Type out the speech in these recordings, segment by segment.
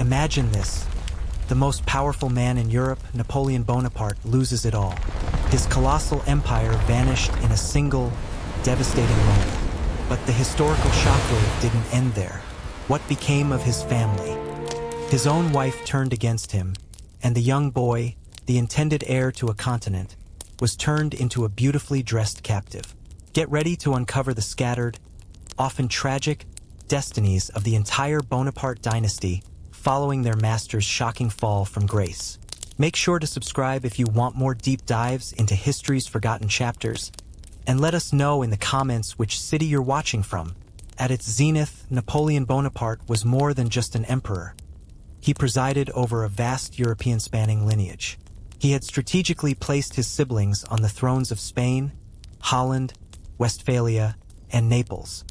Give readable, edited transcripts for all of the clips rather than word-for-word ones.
Imagine this. The most powerful man in Europe, Napoleon Bonaparte, loses it all. His colossal empire vanished in a single, devastating moment. But the historical shockwave didn't end there. What became of his family? His own wife turned against him, and the young boy, the intended heir to a continent, was turned into a beautifully dressed captive. Get ready to uncover the scattered, often tragic, destinies of the entire Bonaparte dynasty following their master's shocking fall from grace. Make sure to subscribe if you want more deep dives into history's forgotten chapters, and let us know in the comments which city you're watching from. At its zenith, Napoleon Bonaparte was more than just an emperor. He presided over a vast European-spanning lineage. He had strategically placed his siblings on the thrones of Spain, Holland, Westphalia, and Naples.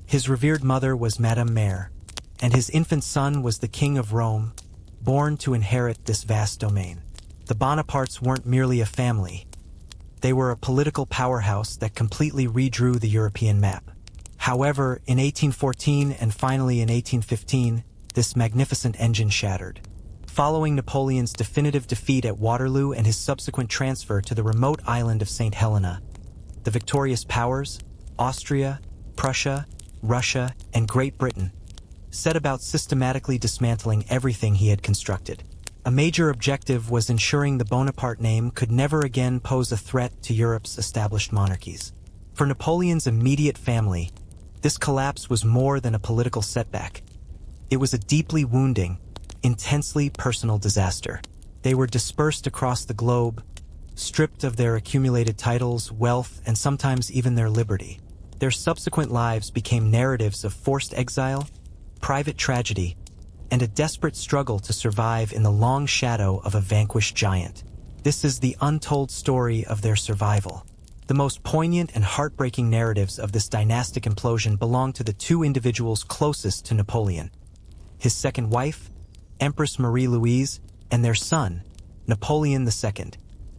His revered mother was Madame Mère, and his infant son was the King of Rome, born to inherit this vast domain. The Bonapartes weren't merely a family. They were a political powerhouse that completely redrew the European map. However, in 1814 and finally in 1815, this magnificent engine shattered. Following Napoleon's definitive defeat at Waterloo and his subsequent transfer to the remote island of St. Helena, the victorious powers, Austria, Prussia, Russia, and Great Britain, set about systematically dismantling everything he had constructed. A major objective was ensuring the Bonaparte name could never again pose a threat to Europe's established monarchies. For Napoleon's immediate family, this collapse was more than a political setback. It was a deeply wounding, intensely personal disaster. They were dispersed across the globe, stripped of their accumulated titles, wealth, and sometimes even their liberty. Their subsequent lives became narratives of forced exile, private tragedy, and a desperate struggle to survive in the long shadow of a vanquished giant. This is the untold story of their survival. The most poignant and heartbreaking narratives of this dynastic implosion belong to the two individuals closest to Napoleon: his second wife, Empress Marie-Louise, and their son, Napoleon II.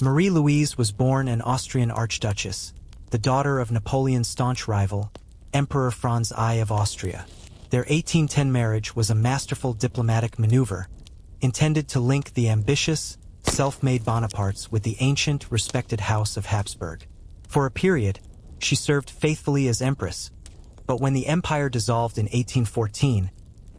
Marie-Louise was born an Austrian archduchess, the daughter of Napoleon's staunch rival, Emperor Franz I of Austria. Their 1810 marriage was a masterful diplomatic maneuver, intended to link the ambitious, self-made Bonapartes with the ancient, respected House of Habsburg. For a period, she served faithfully as empress, but when the empire dissolved in 1814,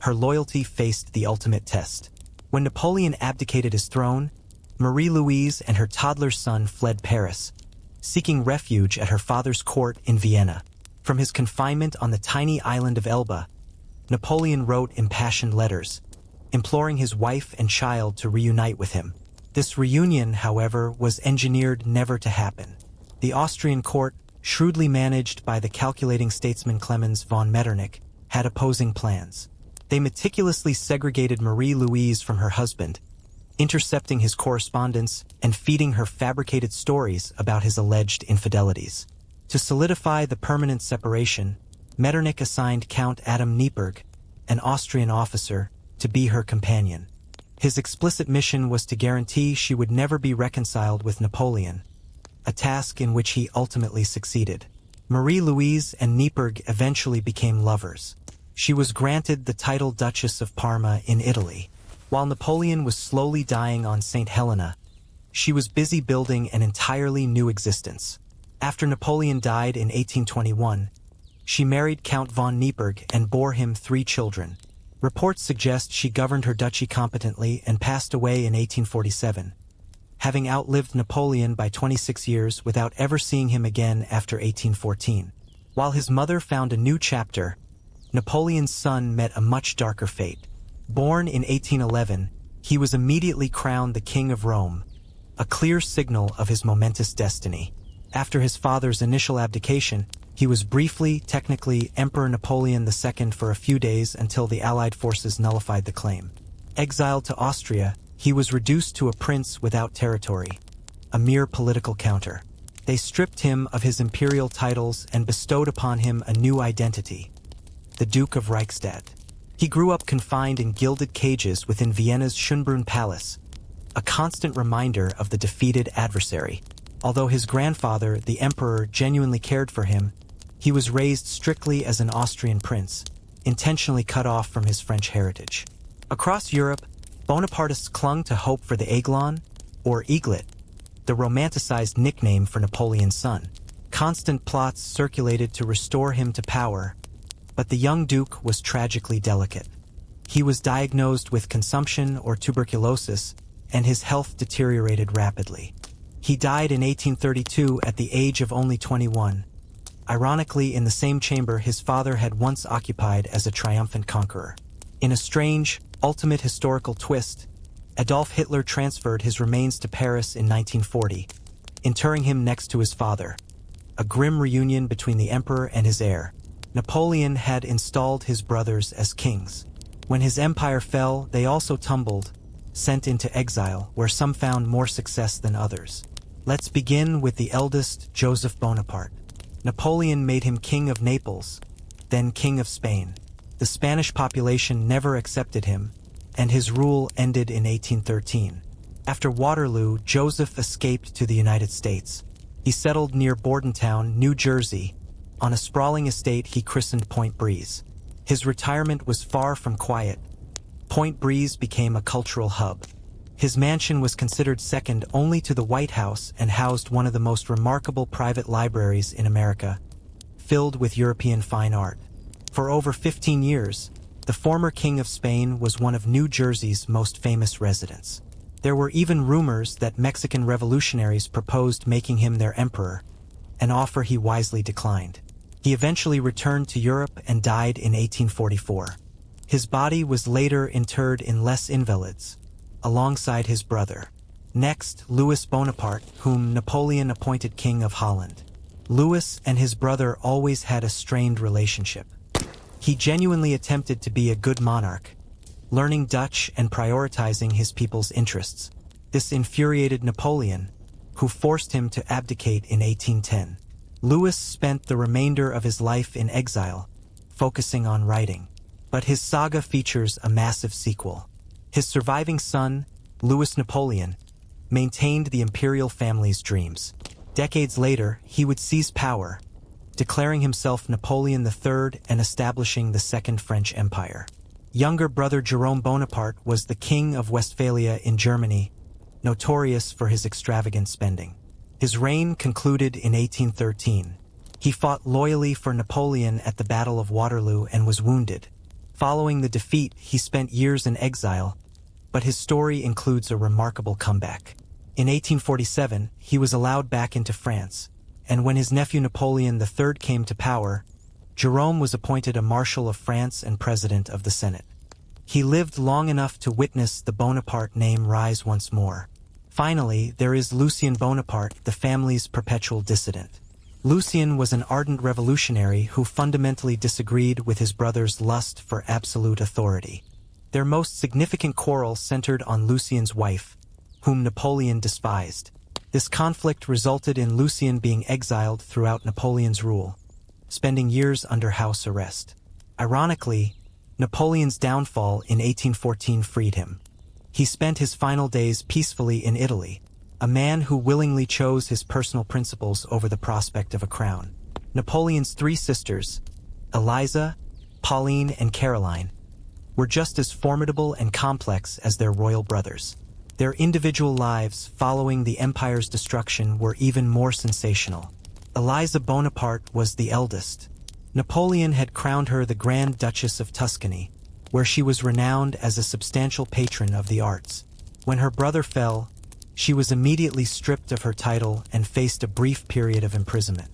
her loyalty faced the ultimate test. When Napoleon abdicated his throne, Marie-Louise and her toddler son fled Paris, seeking refuge at her father's court in Vienna. From his confinement on the tiny island of Elba, Napoleon wrote impassioned letters, imploring his wife and child to reunite with him. This reunion, however, was engineered never to happen. The Austrian court, shrewdly managed by the calculating statesman Clemens von Metternich, had opposing plans. They meticulously segregated Marie-Louise from her husband, intercepting his correspondence and feeding her fabricated stories about his alleged infidelities. To solidify the permanent separation, Metternich assigned Count Adam Neipperg, an Austrian officer, to be her companion. His explicit mission was to guarantee she would never be reconciled with Napoleon, a task in which he ultimately succeeded. Marie-Louise and Neipperg eventually became lovers. She was granted the title Duchess of Parma in Italy. While Napoleon was slowly dying on St. Helena, she was busy building an entirely new existence. After Napoleon died in 1821, she married Count von Neipperg and bore him 3 children. Reports suggest she governed her duchy competently and passed away in 1847, having outlived Napoleon by 26 years without ever seeing him again after 1814. While his mother found a new chapter, Napoleon's son met a much darker fate. Born in 1811, he was immediately crowned the King of Rome, a clear signal of his momentous destiny. After his father's initial abdication, he was briefly, technically, Emperor Napoleon II for a few days until the Allied forces nullified the claim. Exiled to Austria, he was reduced to a prince without territory, a mere political counter. They stripped him of his imperial titles and bestowed upon him a new identity: the Duke of Reichstadt. He grew up confined in gilded cages within Vienna's Schönbrunn Palace, a constant reminder of the defeated adversary. Although his grandfather, the emperor, genuinely cared for him, he was raised strictly as an Austrian prince, intentionally cut off from his French heritage. Across Europe, Bonapartists clung to hope for the Aiglon, or eaglet, the romanticized nickname for Napoleon's son. Constant plots circulated to restore him to power, but the young duke was tragically delicate. He was diagnosed with consumption or tuberculosis, and his health deteriorated rapidly. He died in 1832 at the age of only 21, ironically in the same chamber his father had once occupied as a triumphant conqueror. In a strange, ultimate historical twist, Adolf Hitler transferred his remains to Paris in 1940, interring him next to his father. A grim reunion between the emperor and his heir. Napoleon had installed his brothers as kings. When his empire fell, they also tumbled, sent into exile, where some found more success than others. Let's begin with the eldest, Joseph Bonaparte. Napoleon made him king of Naples, then king of Spain. The Spanish population never accepted him, and his rule ended in 1813. After Waterloo, Joseph escaped to the United States. He settled near Bordentown, New Jersey, on a sprawling estate he christened Point Breeze. His retirement was far from quiet. Point Breeze became a cultural hub. His mansion was considered second only to the White House and housed one of the most remarkable private libraries in America, filled with European fine art. For over 15 years, the former King of Spain was one of New Jersey's most famous residents. There were even rumors that Mexican revolutionaries proposed making him their emperor, an offer he wisely declined. He eventually returned to Europe and died in 1844. His body was later interred in Les Invalides, alongside his brother. Next, Louis Bonaparte, whom Napoleon appointed King of Holland. Louis and his brother always had a strained relationship. He genuinely attempted to be a good monarch, learning Dutch and prioritizing his people's interests. This infuriated Napoleon, who forced him to abdicate in 1810. Louis spent the remainder of his life in exile, focusing on writing. But his saga features a massive sequel. His surviving son, Louis Napoleon, maintained the imperial family's dreams. Decades later, he would seize power, declaring himself Napoleon III and establishing the Second French Empire. Younger brother Jerome Bonaparte was the King of Westphalia in Germany, notorious for his extravagant spending. His reign concluded in 1813. He fought loyally for Napoleon at the Battle of Waterloo and was wounded. Following the defeat, he spent years in exile, but his story includes a remarkable comeback. In 1847, he was allowed back into France, and when his nephew Napoleon III came to power, Jerome was appointed a Marshal of France and President of the Senate. He lived long enough to witness the Bonaparte name rise once more. Finally, there is Lucien Bonaparte, the family's perpetual dissident. Lucien was an ardent revolutionary who fundamentally disagreed with his brother's lust for absolute authority. Their most significant quarrel centered on Lucien's wife, whom Napoleon despised. This conflict resulted in Lucien being exiled throughout Napoleon's rule, spending years under house arrest. Ironically, Napoleon's downfall in 1814 freed him. He spent his final days peacefully in Italy, a man who willingly chose his personal principles over the prospect of a crown. Napoleon's three sisters, Eliza, Pauline, and Caroline, were just as formidable and complex as their royal brothers. Their individual lives following the empire's destruction were even more sensational. Eliza Bonaparte was the eldest. Napoleon had crowned her the Grand Duchess of Tuscany, where she was renowned as a substantial patron of the arts. When her brother fell, she was immediately stripped of her title and faced a brief period of imprisonment.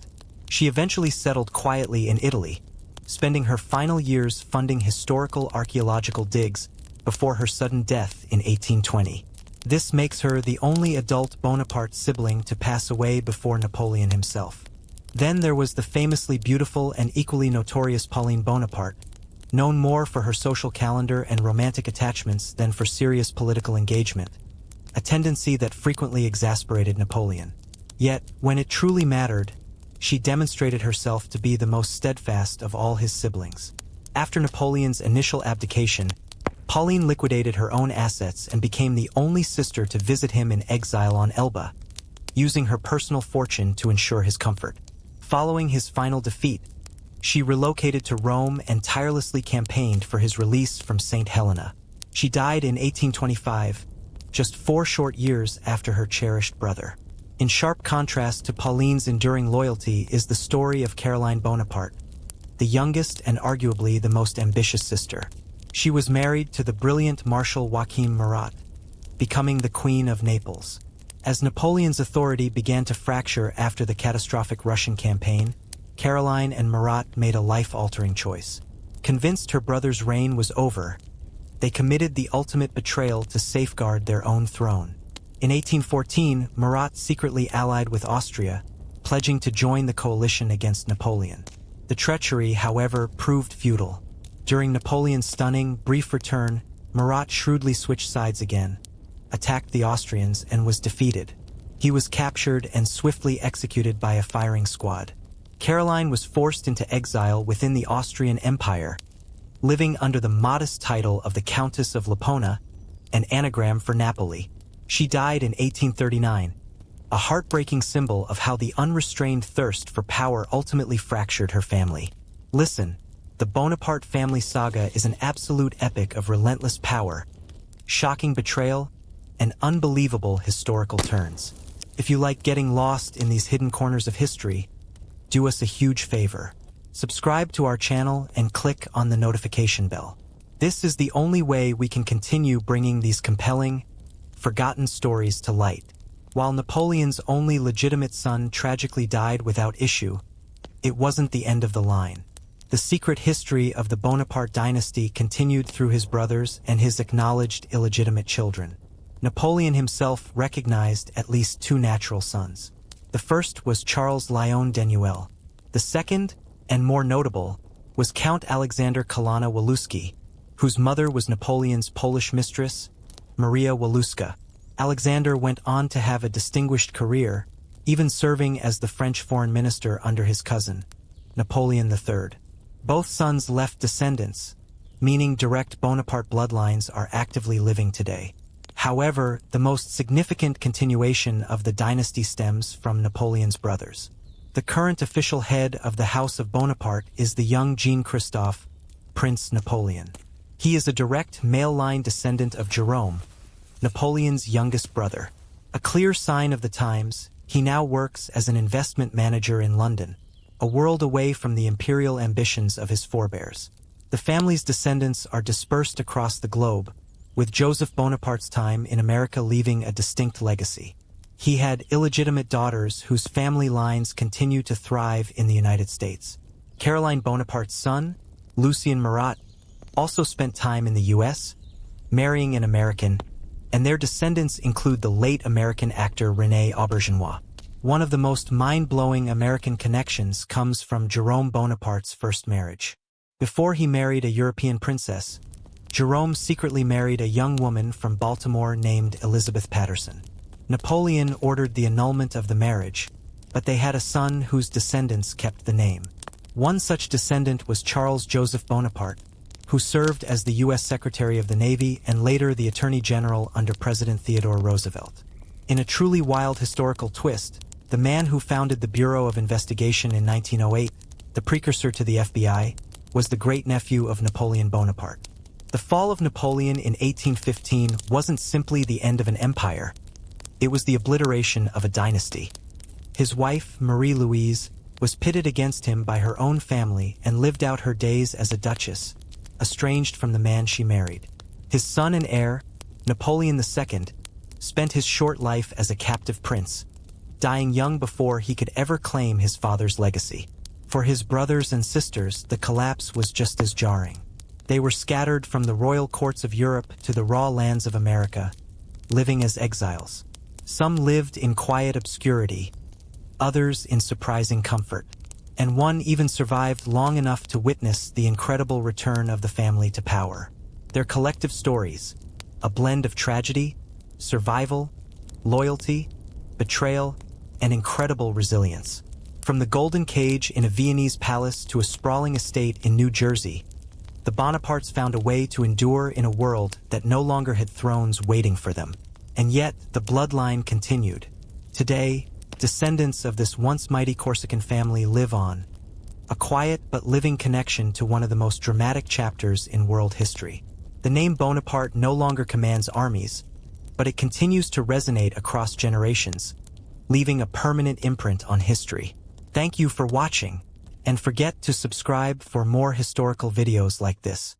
She eventually settled quietly in Italy, spending her final years funding historical archaeological digs before her sudden death in 1820. This makes her the only adult Bonaparte sibling to pass away before Napoleon himself. Then there was the famously beautiful and equally notorious Pauline Bonaparte, known more for her social calendar and romantic attachments than for serious political engagement, a tendency that frequently exasperated Napoleon. Yet, when it truly mattered, she demonstrated herself to be the most steadfast of all his siblings. After Napoleon's initial abdication, Pauline liquidated her own assets and became the only sister to visit him in exile on Elba, using her personal fortune to ensure his comfort. Following his final defeat, she relocated to Rome and tirelessly campaigned for his release from St. Helena. She died in 1825, just 4 short years after her cherished brother. In sharp contrast to Pauline's enduring loyalty is the story of Caroline Bonaparte, the youngest and arguably the most ambitious sister. She was married to the brilliant Marshal Joachim Murat, becoming the Queen of Naples. As Napoleon's authority began to fracture after the catastrophic Russian campaign, Caroline and Murat made a life-altering choice. Convinced her brother's reign was over, they committed the ultimate betrayal to safeguard their own throne. In 1814, Murat secretly allied with Austria, pledging to join the coalition against Napoleon. The treachery, however, proved futile. During Napoleon's stunning, brief return, Murat shrewdly switched sides again, attacked the Austrians, and was defeated. He was captured and swiftly executed by a firing squad. Caroline was forced into exile within the Austrian Empire, living under the modest title of the Countess of Lapona, an anagram for Napoli. She died in 1839, a heartbreaking symbol of how the unrestrained thirst for power ultimately fractured her family. Listen, the Bonaparte family saga is an absolute epic of relentless power, shocking betrayal, and unbelievable historical turns. If you like getting lost in these hidden corners of history, do us a huge favor. Subscribe to our channel and click on the notification bell. This is the only way we can continue bringing these compelling, forgotten stories to light. While Napoleon's only legitimate son tragically died without issue, it wasn't the end of the line. The secret history of the Bonaparte dynasty continued through his brothers and his acknowledged illegitimate children. Napoleon himself recognized at least 2 natural sons. The first was Charles Lion Denuel. The second, and more notable, was Count Alexander Kolana Waluski, whose mother was Napoleon's Polish mistress, Maria Waluska. Alexander went on to have a distinguished career, even serving as the French foreign minister under his cousin, Napoleon III. Both sons left descendants, meaning direct Bonaparte bloodlines are actively living today. However, the most significant continuation of the dynasty stems from Napoleon's brothers. The current official head of the House of Bonaparte is the young Jean-Christophe, Prince Napoleon. He is a direct male-line descendant of Jerome, Napoleon's youngest brother. A clear sign of the times, he now works as an investment manager in London, a world away from the imperial ambitions of his forebears. The family's descendants are dispersed across the globe, with Joseph Bonaparte's time in America leaving a distinct legacy. He had illegitimate daughters whose family lines continue to thrive in the United States. Caroline Bonaparte's son, Lucien Murat, also spent time in the U.S., marrying an American, and their descendants include the late American actor René Auberjonois. One of the most mind-blowing American connections comes from Jerome Bonaparte's first marriage. Before he married a European princess, Jerome secretly married a young woman from Baltimore named Elizabeth Patterson. Napoleon ordered the annulment of the marriage, but they had a son whose descendants kept the name. One such descendant was Charles Joseph Bonaparte, who served as the U.S. Secretary of the Navy and later the Attorney General under President Theodore Roosevelt. In a truly wild historical twist, the man who founded the Bureau of Investigation in 1908, the precursor to the FBI, was the great-nephew of Napoleon Bonaparte. The fall of Napoleon in 1815 wasn't simply the end of an empire. It was the obliteration of a dynasty. His wife, Marie-Louise, was pitted against him by her own family and lived out her days as a duchess, estranged from the man she married. His son and heir, Napoleon II, spent his short life as a captive prince, dying young before he could ever claim his father's legacy. For his brothers and sisters, the collapse was just as jarring. They were scattered from the royal courts of Europe to the raw lands of America, living as exiles. Some lived in quiet obscurity, others in surprising comfort, and one even survived long enough to witness the incredible return of the family to power. Their collective stories, a blend of tragedy, survival, loyalty, betrayal, and incredible resilience. From the golden cage in a Viennese palace to a sprawling estate in New Jersey, the Bonapartes found a way to endure in a world that no longer had thrones waiting for them. And yet, the bloodline continued. Today, descendants of this once mighty Corsican family live on, a quiet but living connection to one of the most dramatic chapters in world history. The name Bonaparte no longer commands armies, but it continues to resonate across generations, leaving a permanent imprint on history. Thank you for watching, and forget to subscribe for more historical videos like this.